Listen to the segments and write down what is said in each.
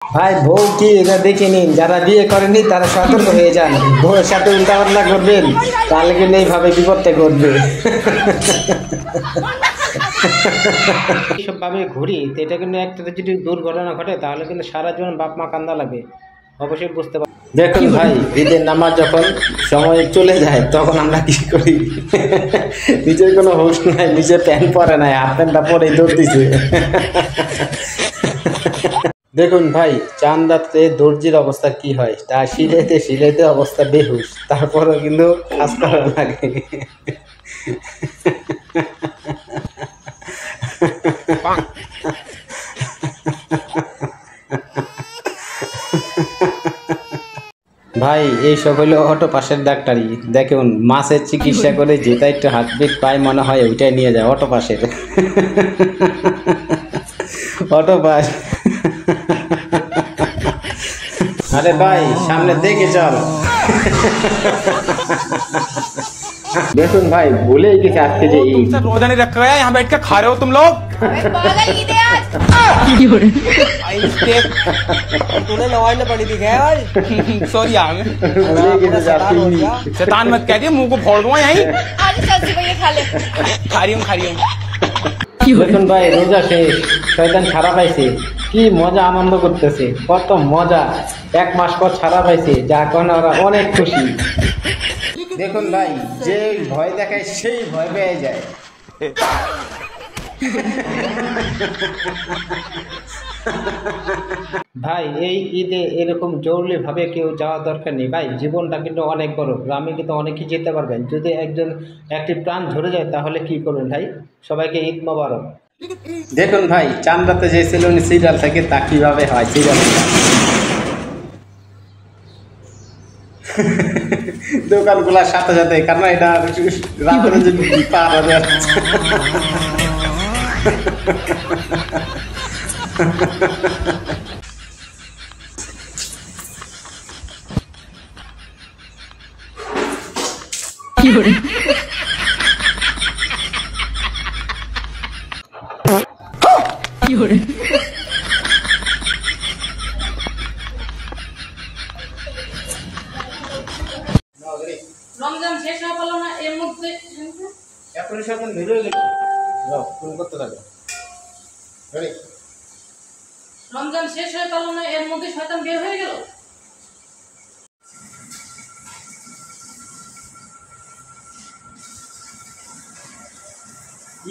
ভাই বউ কি এটা দেখে নিন, যারা বিয়ে করেনি তারা সতর্ক হয়ে যান। বউয়ের সাথে উল্টাপাল্টা করবেন তাহলে কিন্তু এইভাবে বিপদটা ঘটবে। এইসব ভাবে ঘুরি তো এটা কিন্তু একটা যদি দুর্ঘটনা ঘটে তাহলে কিন্তু সারা জীবন বাপ মা কান্দা লাগবে, অবশ্যই বুঝতে পার। দেখুন ভাই, ঈদের নামাজ যখন সময় চলে যায় তখন আমরা কি করি, নিজের কোনো হুঁশ নাই, নিজের প্যান্ট পরে নাই, হাফ প্যান্টটা পরে দৌড় দিছে। দেখুন ভাই, চান্দাতে দর্জির অবস্থা কি হয়, তা সিলাইতে সিলাইতে অবস্থা বেহুশ, তারপরেও কিন্তু কাজ করা লাগে। ভাই এইসব হলো অটো পাশের ডাক্তারি। দেখুন মাছের চিকিৎসা করে যেটা একটু হার্টবিট পায় মনে হয় ওইটাই নিয়ে যায় অটো পাশের। Auto pass. আরে ভাই সামনে দেখে চল। দেখুন ভাই ভুলে গেছে আজকে যে रोजा नहीं रखा है, यहाँ बैठ के खा रहे हो तुम लोग। तूने नवाज ने पड़ी थी यार। सॉरी यार, शैतान मत कह दिए, मुंह को फोड़ दूंगा यहीं। खा रही हूँ। দেখুন ভাই রোজা শেষ, শয়তান ছাড়া পাইছে, কি মজা আনন্দ করতেছে, কত মজা, 1 মাস পর ছাড়া পাইছে, যা কারণে ওরা অনেক খুশি। দেখুন ভাই, যে ভয় দেখায় সেই ভয় পেয়ে যায়। ভাই এই ঈদে এরকম জরুরি ভাবে কেউ যাওয়া দরকার নেই ভাই, জীবনটা কিন্তু অনেক বড়, গ্রামে কিন্তু অনেকেই যেতে পারবেন। যদি একটি প্রাণ ঝরে যায় তাহলে কি করবেন ভাই? সবাইকে ঈদ মোবারক। দেখুন ভাই, চান্দাতে যে সেলুনি সিরিয়াল থাকে তা কিভাবে হয়, সিরিয়াল দোকানগুলার সাথে সাথে, কারণ এটা রাতের জন্য পার হয়ে যাচ্ছে। রমজান শেষ হয়ে গেল না এর মধ্যে, এখনই সব বের হয়ে গেল, ফোন করতে থাকো। রমজান শেষ হয়ে গেল না এর মধ্যে শয়তান বের হয়ে গেল।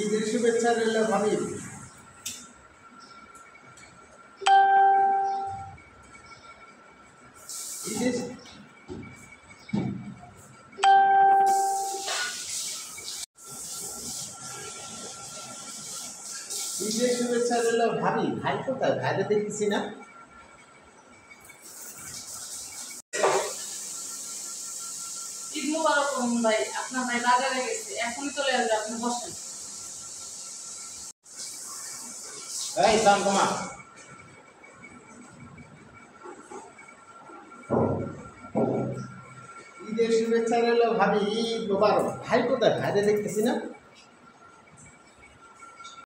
ঈদের শুভেচ্ছা রইল ভাবি। ঈদের শুভেচ্ছা রইল ভাবি। ভাই কোথায়? ভাইরে দেখতেছি না। ঈদ মোবারক ভাই, আপনার ভাই বাজারে গেছে, এখনই চলে আসবে, আপনি বসেন। এই সাম কমা। ঈদের শুভেচ্ছা রইল ভাবি, ঈদ মোবারক। ভাই কোথায়? ভাইরে দেখতেছি না।